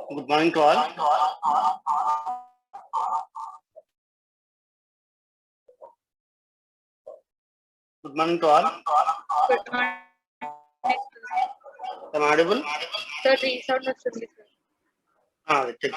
Good morning to all. Good morning to all. Good morning. Am I audible? Sir, the sound వస్తుంది sir. Check.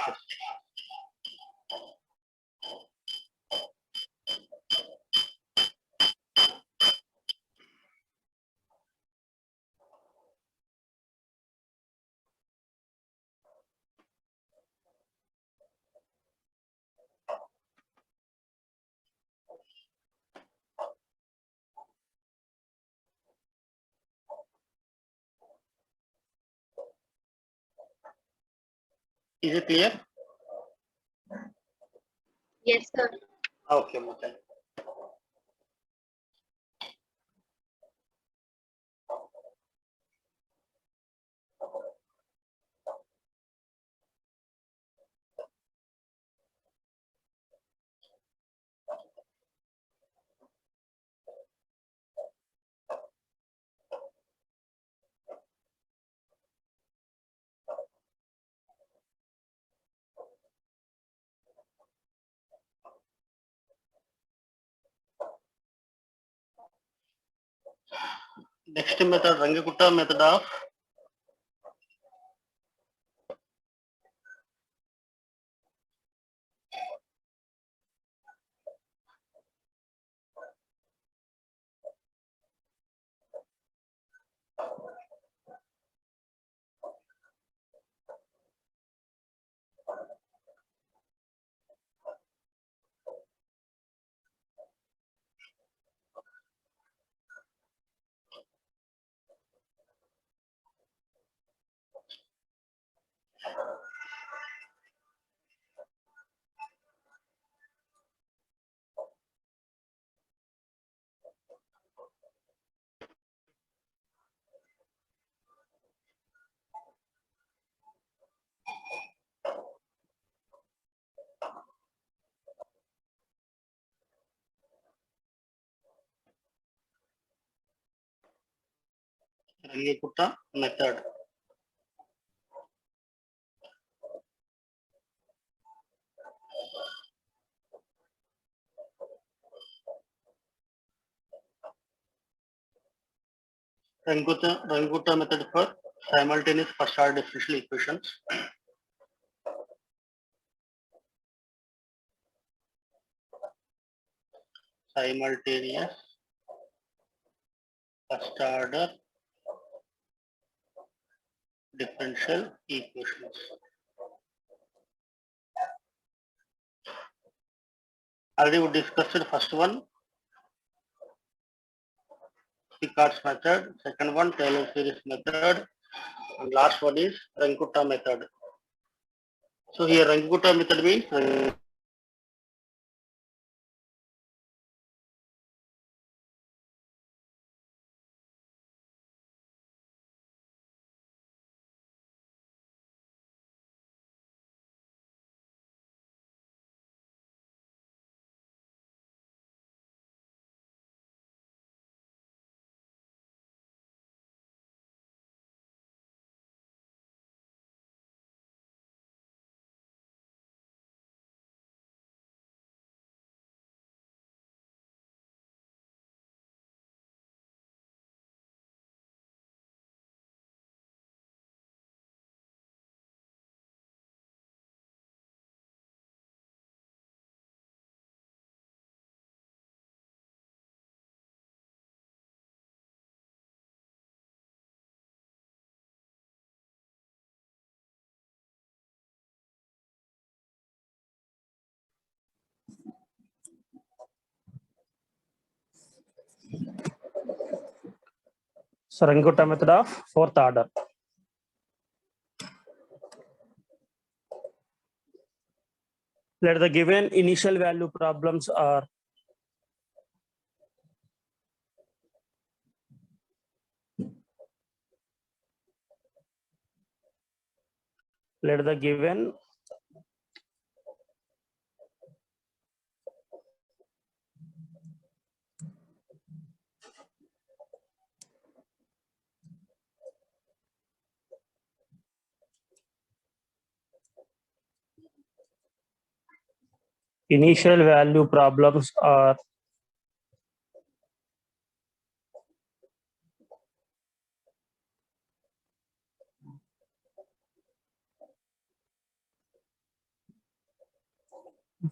Is it clear? Yes, sir. Okay, okay. Next method, Rangakutta method of Rangakutta method. Rangakutta method for simultaneous first order differential equations. Simultaneous first order differential equations. Already we discussed the first one, Picard's method. Second one, Taylor series method. And last one is Rangakutta method. So here Rangakutta method means So Rangakutta method of fourth order. Let the given initial value problems are let the given initial value problems are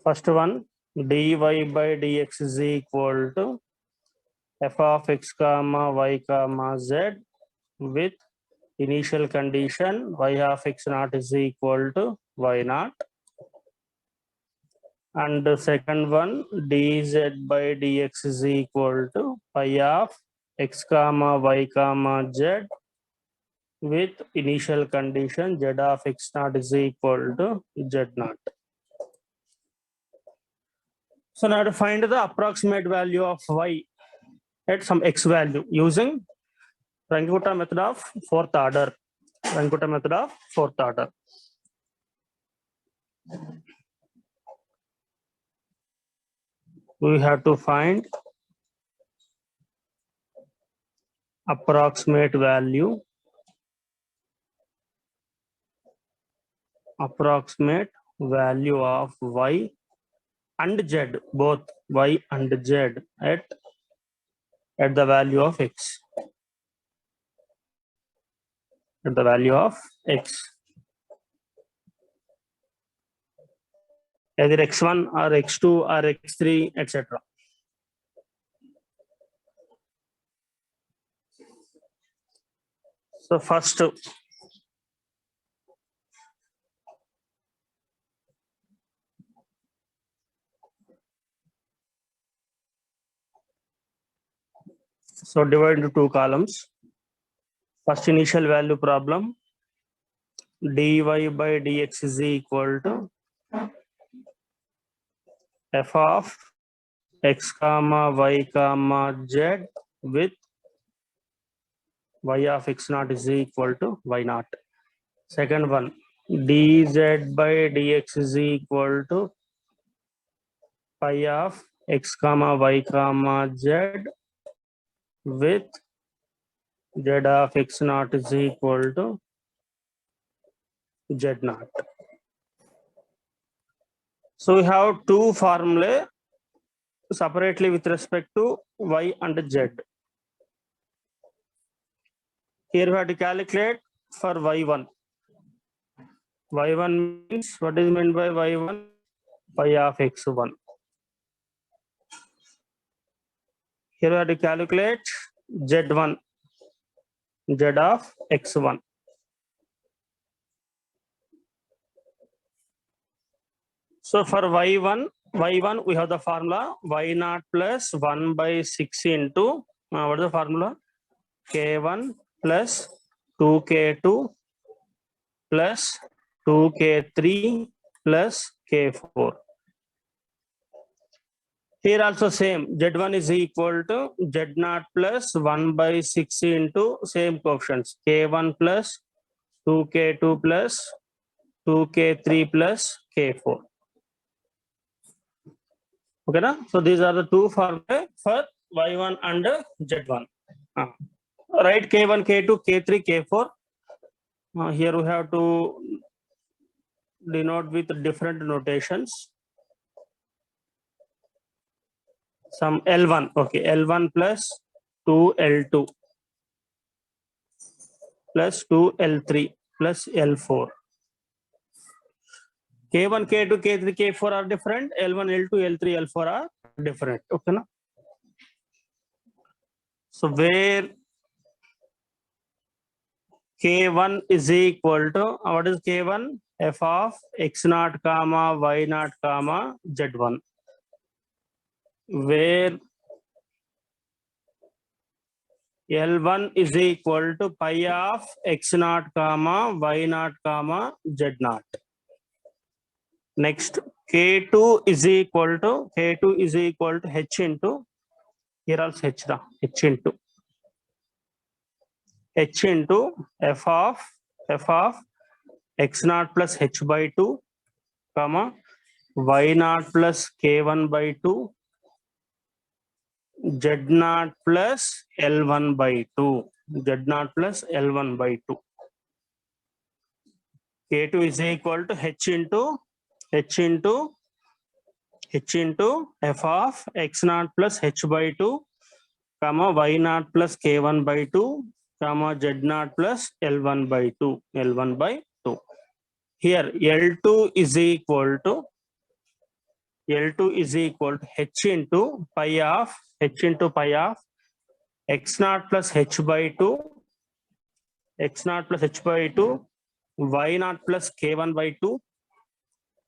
first one, dy by dx is equal to f of x comma y comma z with initial condition y of x naught is equal to y naught. And the second one, dz by dx is equal to pi of x comma y comma z with initial condition z of x naught is equal to z naught. So now to find the approximate value of y at some x value using Runge-Kutta method of fourth order. Runge-Kutta method of fourth order. We have to find approximate value of y and z, both y and z at the value of x. At the value of x. Either x1 or x2 or x3, etc. So first, so divide into two columns. First initial value problem, dy by dx is equal to f of x comma y comma z with y of x naught is equal to y naught. Second one, dz by dx is equal to pi of x comma y comma z with z of x naught is equal to z naught. So we have two formulae separately with respect to y and z. Here we have to calculate for y1. Y1 means, what is meant by y1? Pi of x1. Here we have to calculate z1, z of x1. So for y1 we have the formula y naught plus 1 by 6 into, what is the formula? K1 plus 2K2 plus 2K3 plus K4. Here also same, Z1 is equal to Z0 plus 1 by 6 into same coefficients, K1 plus 2K2 plus 2K3 plus K4. Okay, na? So these are the two formulae for Y1 and Z1. Write K1, K2, K3, K4. Here we have to denote with different notations. Some L1, okay, L1 plus 2L2 plus 2L3 plus L4. K1, K2, K3, K4 are different. L1, L2, L3, L4 are different. Okay, na? So where K1 is equal to, what is K1? F of x0 comma y0 comma z1. Where L1 is equal to pi of x0 comma y0 comma z0. Next, K2 is equal to h into, here also h into f of x0 plus h by 2 comma y0 plus k1 by 2 z0 plus l1 by 2, z0 plus l1 by 2. K2 is equal to h into h into f of x naught plus h by 2, comma y naught plus k1 by 2, comma z naught plus l1 by 2, l1 by 2. Here L2 is equal to h into pi of x naught plus h by 2, y naught plus k1 by 2,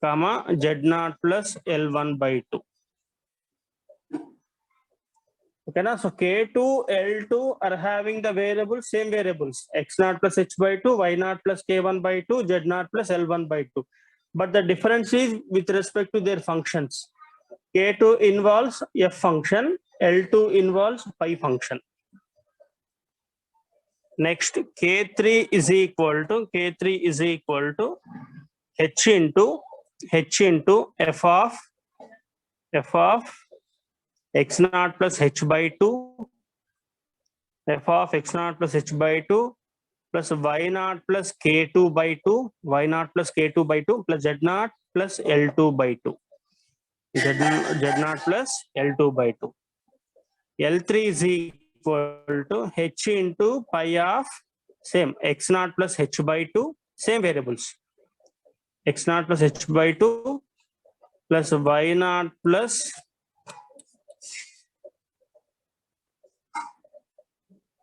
comma z naught plus l1 by 2. Okay, na? So K2, L2 are having the variables, same variables, x naught plus h by 2, y naught plus k1 by 2, z naught plus l1 by 2. But the difference is with respect to their functions. K2 involves f function, L2 involves pi function. Next, K3 is equal to h into f of x naught plus h by 2, f of x naught plus h by 2 plus y naught plus k2 by 2, y naught plus k2 by 2 plus z naught plus l2 by 2, z naught plus l2 by 2. L3 is equal to h into pi of same x naught plus h by 2, same variables, x naught plus h by 2 plus y naught plus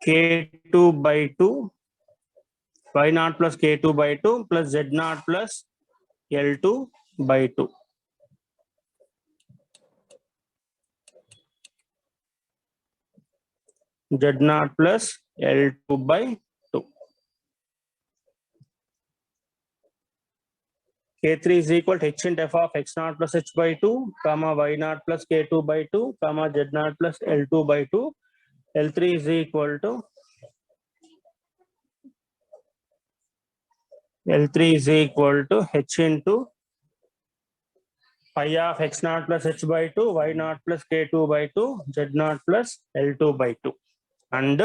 k2 by 2, y naught plus k2 by 2 plus z naught plus l2 by 2. Z naught plus L2 by 2. K3 is equal to h into f of x naught plus h by 2, comma y naught plus k2 by 2, comma z naught plus L2 by 2. L3 is equal to h into pi of x naught plus h by 2, y naught plus k2 by 2, z naught plus L2 by 2. And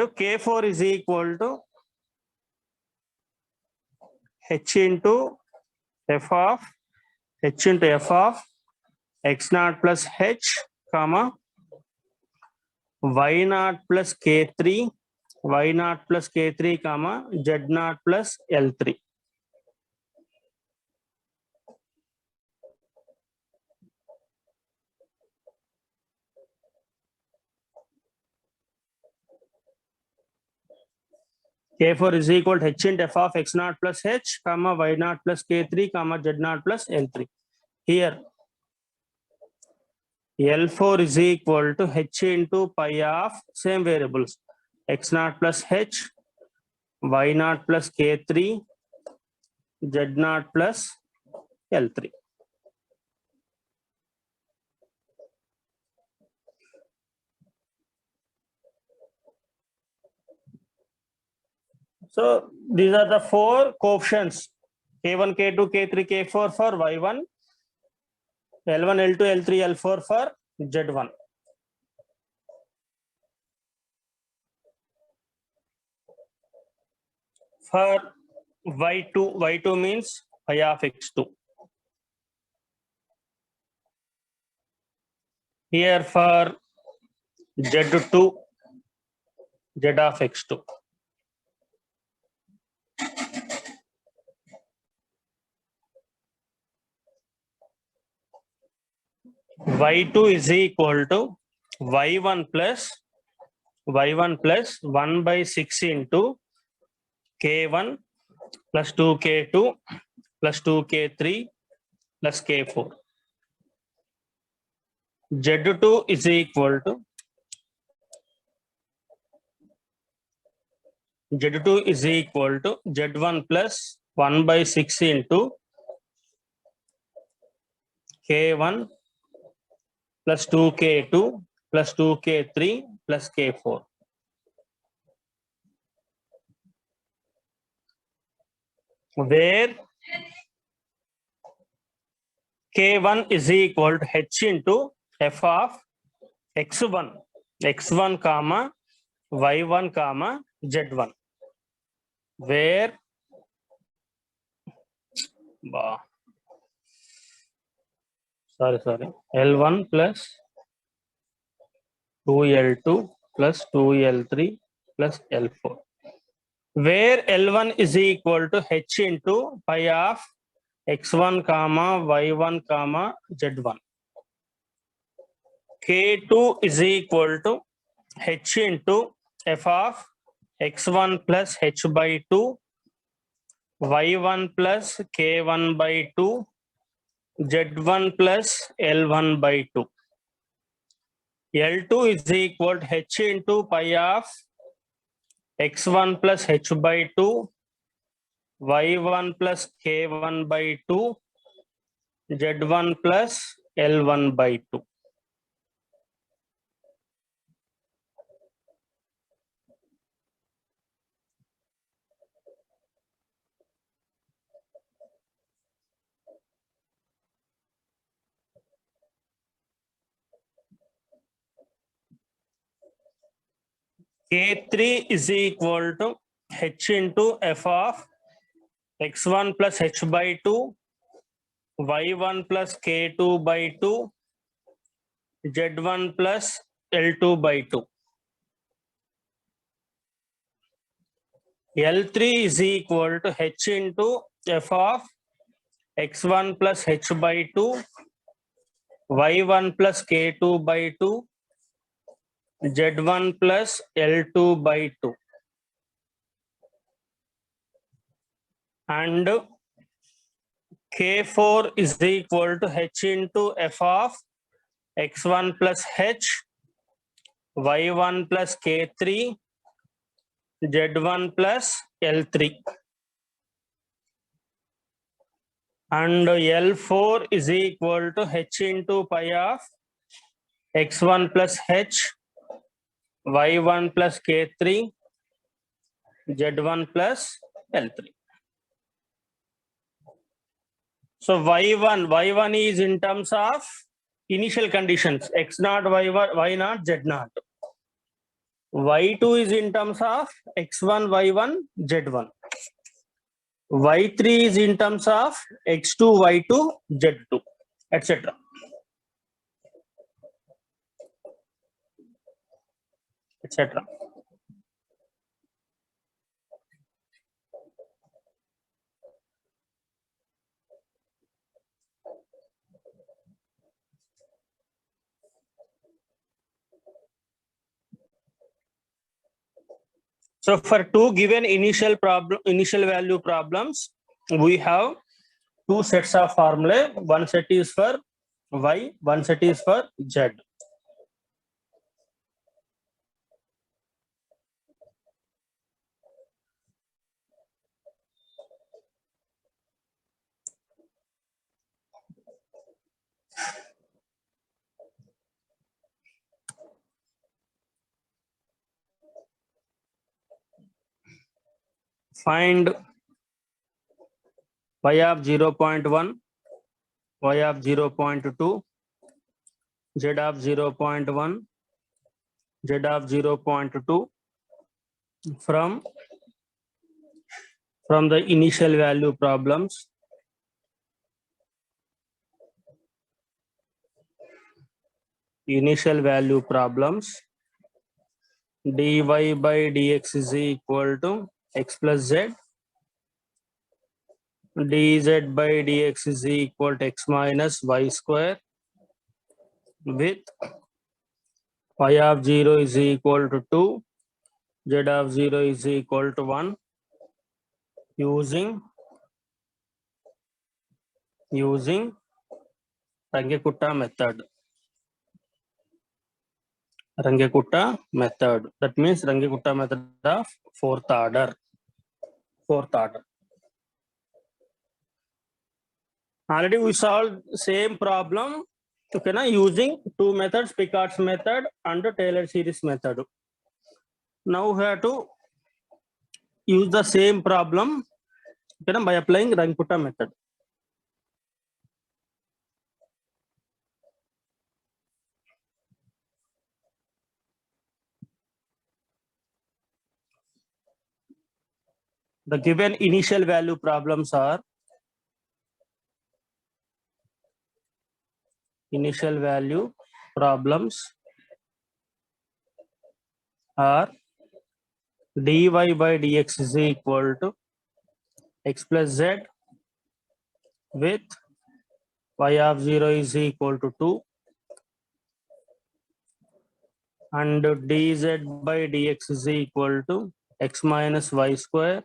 K4 is equal to h into f of x naught plus h, comma y naught plus k3, comma z naught plus L3. K4 is equal to h into f of x naught plus h, comma y naught plus k3, comma z naught plus L3. Here L4 is equal to h into pi of same variables, x naught plus h, y naught plus k3, z naught plus L3. So these are the four coefficients, K1, K2, K3, K4 for Y1, L1, L2, L3, L4 for Z1. For Y2 means pi of x2. Here for Z2, z of x2. Y2 is equal to Y1 plus 1 by 6 into K1 plus 2K2 plus 2K3 plus K4. Z2 is equal to Z1 plus 1 by 6 into K1 plus 2K2 plus 2K3 plus K4. Where K1 is equal to H into f of x1, x1 comma y1 comma z1, where L1 plus 2L2 plus 2L3 plus L4, where L1 is equal to H into pi of x1 comma y1 comma z1. K2 is equal to H into f of x1 plus h by 2, y1 plus k1 by 2, z1 plus L1 by 2. L2 is equal to H into pi of x1 plus h by 2, y1 plus k1 by 2, z1 plus L1 by 2. K3 is equal to H into f of x1 plus h by 2, y1 plus k2 by 2, z1 plus L2 by 2. L3 is equal to H into f of x1 plus h by 2, y1 plus k2 by 2, z1 plus L2 by 2. And K4 is equal to H into f of x1 plus h, y1 plus k3, z1 plus L3. And L4 is equal to H into pi of x1 plus h, y1 plus k3, z1 plus L3. So y1 is in terms of initial conditions x naught, y naught, z naught. Y2 is in terms of x1, y1, z1. Y3 is in terms of x2, y2, z2, etc. etc. So for two given initial value problems, we have two sets of formulae. One set is for y, one set is for z. Find y of 0.1, y of 0.2, z of 0.1, z of 0.2 from the initial value problems. Initial value problems. Dy by dx is equal to x plus z. Dz by dx is equal to x minus y square, with y of 0 is equal to 2, z of 0 is equal to 1, using Runge-Kutta method. Runge-Kutta method. That means Runge-Kutta method of fourth order. Already we solved same problem, okay, na, using two methods, Picard's method and Taylor series method. Now we have to use the same problem, okay, na, by applying Runge-Kutta method. The given initial value problems are dy by dx is equal to x plus z with y of 0 is equal to 2 and dz by dx is equal to x minus y square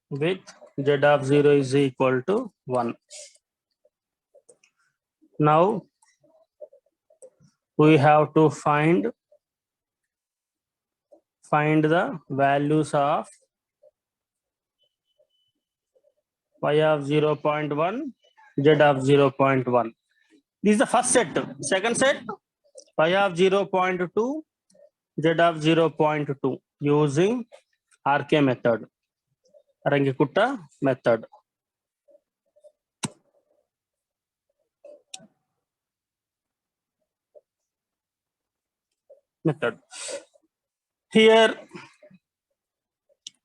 with z of 0 is equal to 1. Now we have to find the values of y of 0.1, z of 0.1. This is the first set. Second set, y of 0.2, z of 0.2 using RK method, Runge-Kutta method. Here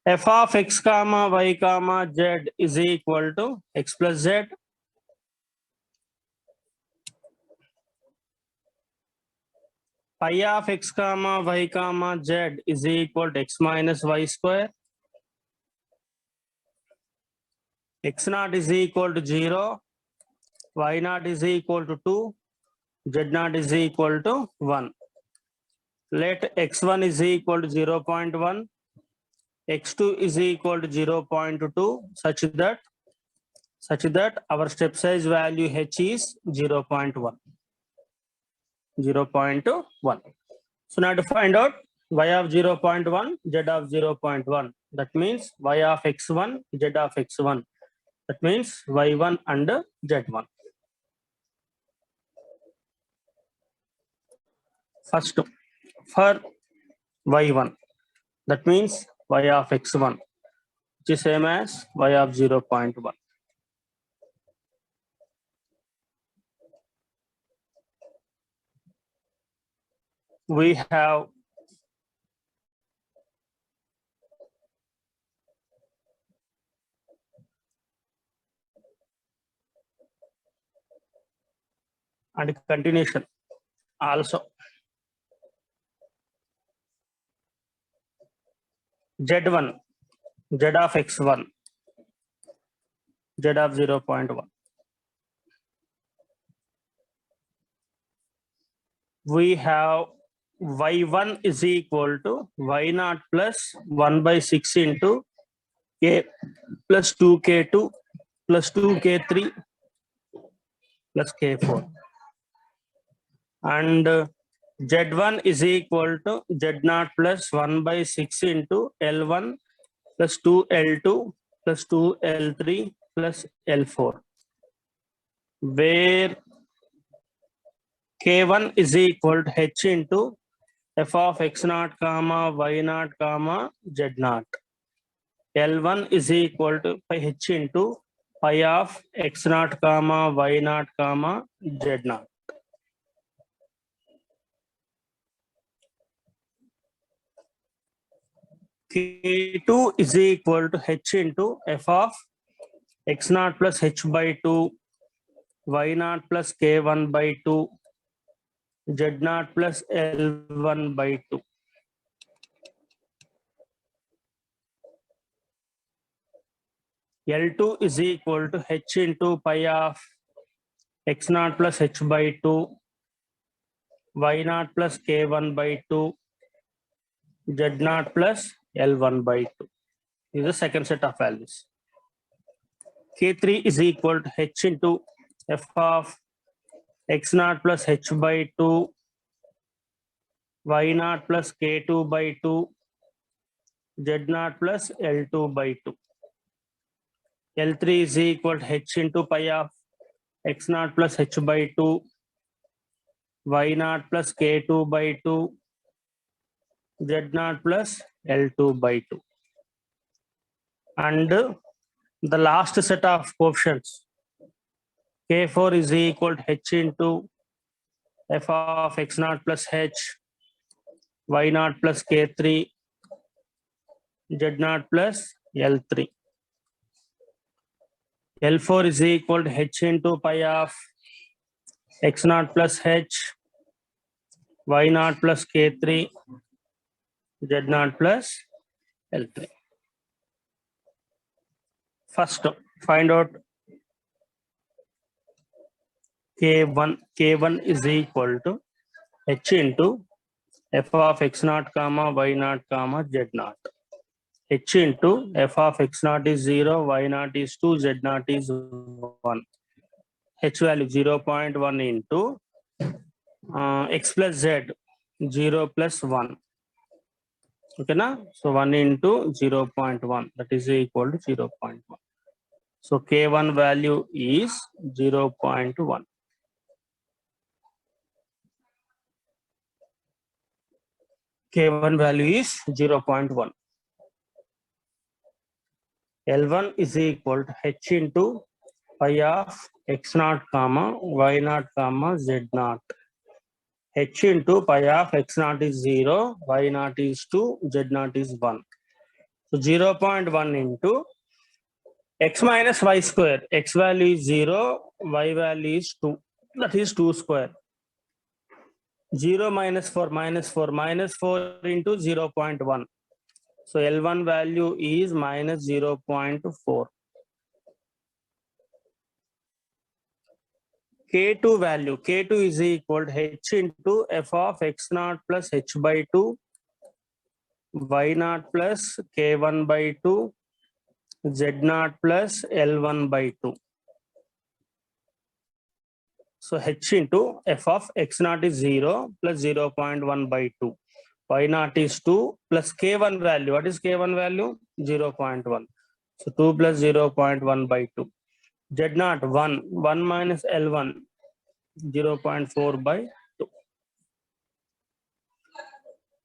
f of x comma y comma z is equal to x plus z pi of x comma y comma z is equal to x minus y square, x naught is equal to 0, y naught is equal to 2, z naught is equal to 1. Let x1 is equal to 0.1, x2 is equal to 0.2 such that our step size value h is 0.1. So now to find out y of 0.1, z of 0.1. That means y of x1, z of x1. That means y1 and z1. First, for y1, that means y of x1, which is same as y of 0.1. We have and continuation also. Z1, z of x1, z of 0.1. We have y1 is equal to y naught plus 1 by 6 into k plus 2k2 plus 2k3 plus k4. And z1 is equal to z naught plus 1 by 6 into L1 plus 2L2 plus 2L3 plus L4, where k1 is equal to h into f of x naught comma y naught comma z naught. L1 is equal to pi h into pi of x naught comma y naught comma z naught. K2 is equal to h into f of x naught plus h by 2, y naught plus k1 by 2, z naught plus L1 by 2. L2 is equal to h into pi of x naught plus h by 2, y naught plus k1 by 2, z naught plus L1 by 2. This is the second set of values. K3 is equal to h into f of x naught plus h by 2, y naught plus k2 by 2, z naught plus L2 by 2. L3 is equal to h into pi of x naught plus h by 2, y naught plus k2 by 2, z naught plus L2 by 2. And the last set of coefficients, k4 is equal to h into f of x naught plus h, y naught plus k3, Z naught plus L3. L4 is equal to H into pi of X naught plus H, Y naught plus K3, Z naught plus L3. First, find out K1. K1 is equal to H into F of X naught comma Y naught comma Z naught. H into F of X naught is 0, Y naught is 2, Z naught is 1. H value 0.1 into X plus Z 0 plus 1. Okay, na? So 1 into 0.1, that is equal to 0.1. So K1 value is 0.1. K1 value is 0.1. L1 is equal to H into pi of X naught comma Y naught comma Z naught. H into pi of X naught is 0, Y naught is 2, Z naught is 1. So 0.1 into X minus Y square. X value is 0, Y value is 2. That is 2 square. 0 minus 4 minus 4 minus 4 into 0.1. So L1 value is minus 0.4. K2 value. K2 is equal to H into F of X naught plus H by 2, Y naught plus K1 by 2, Z naught plus L1 by 2. So H into F of X naught is 0 plus 0.1 by 2. Y naught is 2 plus K1 value. What is K1 value? 0.1. So 2 plus 0.1 by 2. Z naught 1. 1 minus L1. 0.4 by 2.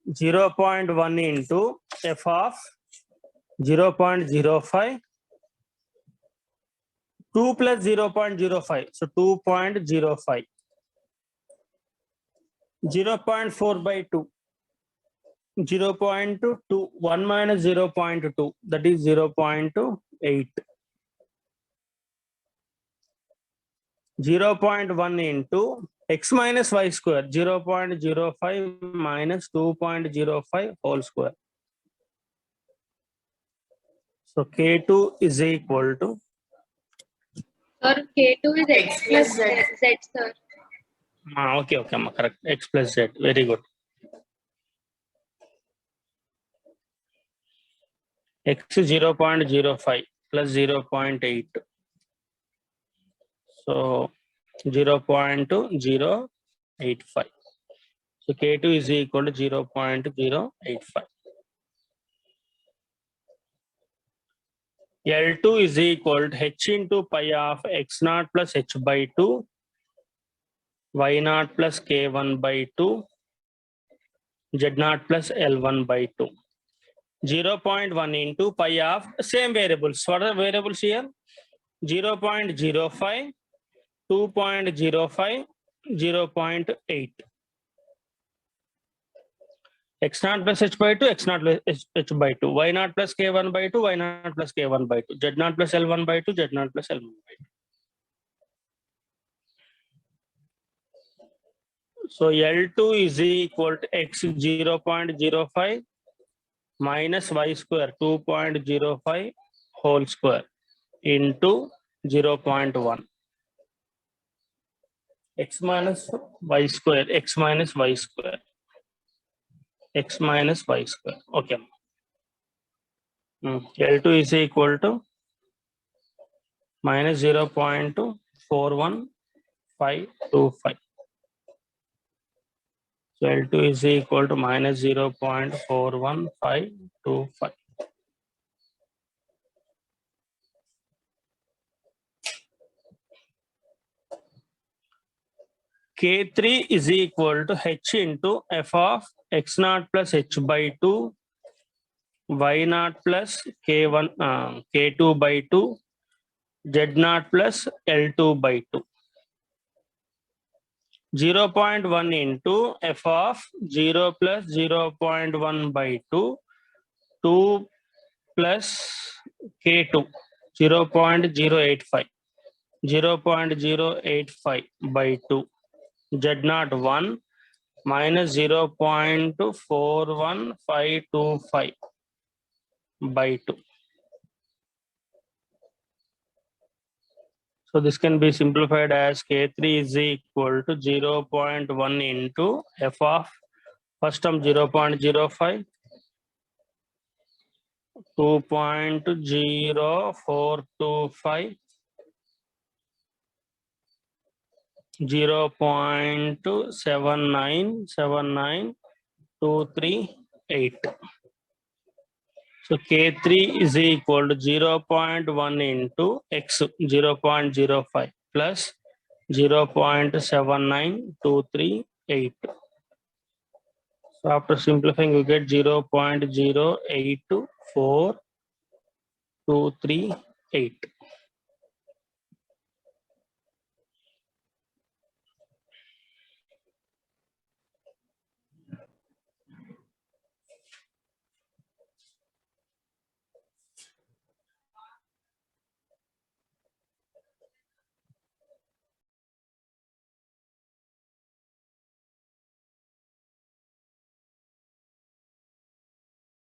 0.1 into F of 0.05. 2 plus 0.05. So 2.05. 0.4 by 2. 0.2. 1 minus 0.2. That is 0.8. 0.1 into X minus Y square. 0.05 minus 2.05 whole square. So K2 is equal to Sir, K2 is X plus Z, sir. okay, correct. X plus Z. Very good. X is 0.05 plus 0.8. So 0.085. So K2 is equal to 0.085. L2 is equal to H into pi of X naught plus H by 2, Y naught plus K1 by 2, Z naught plus L1 by 2. 0.1 into pi of same variables. What are the variables here? 0.05, 2.05, 0.8. X naught plus H by 2, X naught plus H by 2, Y naught plus K1 by 2, Y naught plus K1 by 2, Z naught plus L1 by 2, Z naught plus L1 by 2. So L2 is equal to X 0.05 minus Y square 2.05 whole square into 0.1. X minus Y square, X minus Y square. X minus Y square. Okay. L2 is equal to minus 0.41525. So L2 is equal to minus 0.41525. K3 is equal to H into F of X naught plus H by 2, Y naught plus K1, K2 by 2, Z naught plus L2 by 2. 0.1 into F of 0 plus 0.1 by 2, 2 plus K2 0.085 by 2 Z0 1 minus 0.41525 by 2. So this can be simplified as K3 is equal to 0.1 into f of first term 0.05, 2.0425, 0.79792338. So K3 is equal to 0.1 into x 0.05 plus 0.79238. So after simplifying, you get 0.08242338.